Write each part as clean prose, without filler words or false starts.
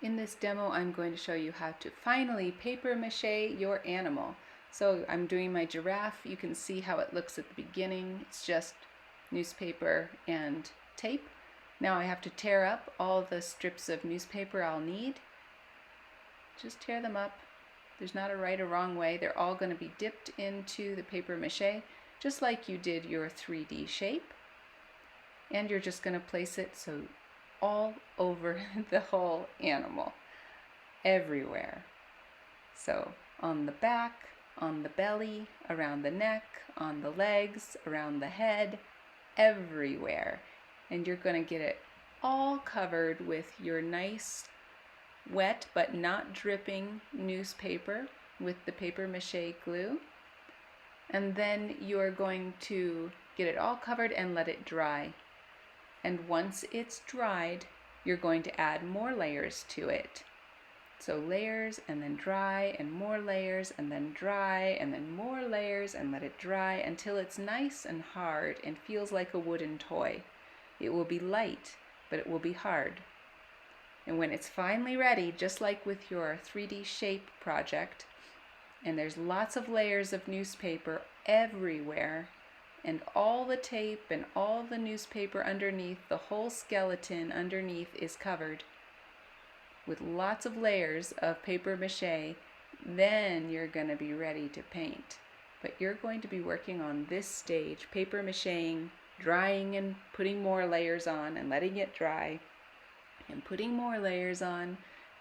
In this demo, I'm going to show you how to finally paper mache your animal. So I'm doing my giraffe. You can see how it looks at the beginning. It's just newspaper and tape. Now I have to tear up all the strips of newspaper I'll need. Just tear them up. There's not a right or wrong way. They're all going to be dipped into the paper mache, just like you did your 3D shape. And you're just going to place it so all over the whole animal, everywhere. So on the back, on the belly, around the neck, on the legs, around the head, everywhere. And you're going to get it all covered with your nice wet but not dripping newspaper with the paper mache glue. And then you're going to get it all covered and let it dry. And once it's dried, you're going to add more layers to it. So layers and then dry and more layers and then dry and then more layers and let it dry until it's nice and hard and feels like a wooden toy. It will be light, but it will be hard. And when it's finally ready, just like with your 3D shape project, and there's lots of layers of newspaper everywhere, and all the tape and all the newspaper underneath, the whole skeleton underneath is covered with lots of layers of paper mache, then you're going to be ready to paint. But you're going to be working on this stage, paper macheing, drying and putting more layers on and letting it dry and putting more layers on.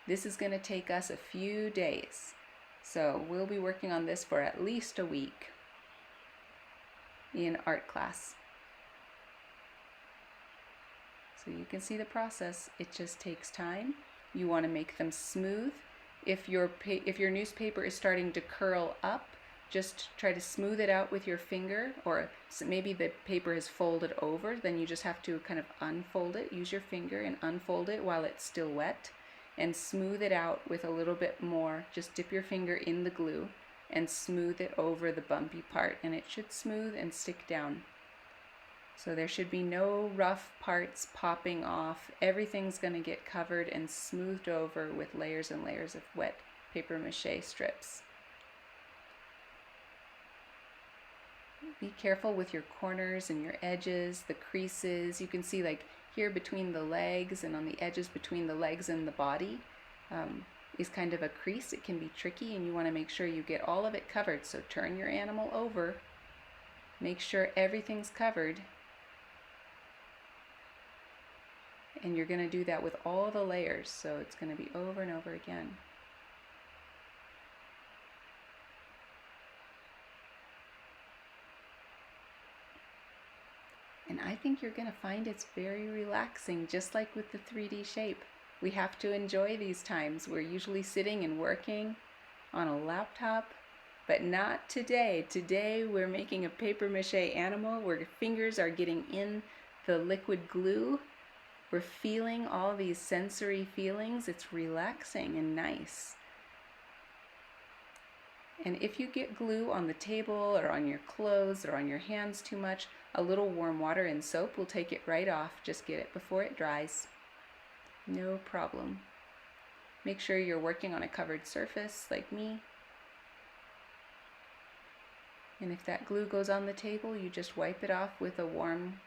This is going to take us a few days. So we'll be working on this for at least a week in art class. So you can see the process. It just takes time. You want to make them smooth. If your newspaper is starting to curl up, just try to smooth it out with your finger, or maybe the paper is folded over, then you just have to kind of unfold it. Use your finger and unfold it while it's still wet and smooth it out with a little bit more. Just dip your finger in the glue and smooth it over the bumpy part, and it should smooth and stick down. So there should be no rough parts popping off. Everything's going to get covered and smoothed over with layers and layers of wet paper mache strips. Be careful with your corners and your edges, the creases. You can see like here between the legs and on the edges between the legs and the body is kind of a crease. It can be tricky, and you want to make sure you get all of it covered. So turn your animal over, make sure everything's covered, and you're going to do that with all the layers, so it's going to be over and over again. And I think you're going to find it's very relaxing, just like with the 3D shape. We have to enjoy these times. We're usually sitting and working on a laptop, but not today. Today we're making a paper mache animal where your fingers are getting in the liquid glue. We're feeling all these sensory feelings. It's relaxing and nice. And if you get glue on the table or on your clothes or on your hands too much, a little warm water and soap will take it right off. Just get it before it dries. No problem. Make sure you're working on a covered surface like me. And if that glue goes on the table, you just wipe it off with a warm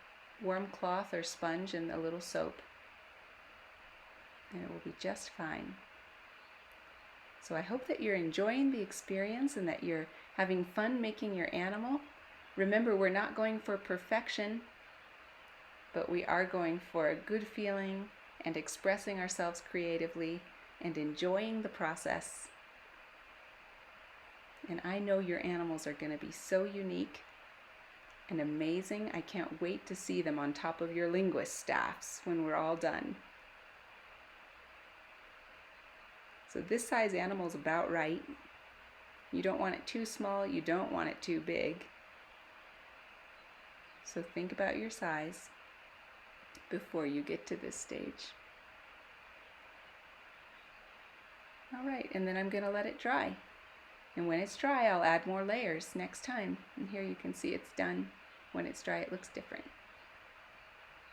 cloth or sponge and a little soap. And it will be just fine. So I hope that you're enjoying the experience and that you're having fun making your animal. Remember, we're not going for perfection, but we are going for a good feeling and expressing ourselves creatively and enjoying the process. And I know your animals are going to be so unique and amazing. I can't wait to see them on top of your linguist staffs when we're all done. So this size animal is about right. You don't want it too small, you don't want it too big. So think about your size before you get to this stage. All right, and then I'm going to let it dry. And when it's dry, I'll add more layers next time. And here you can see it's done. When it's dry, it looks different.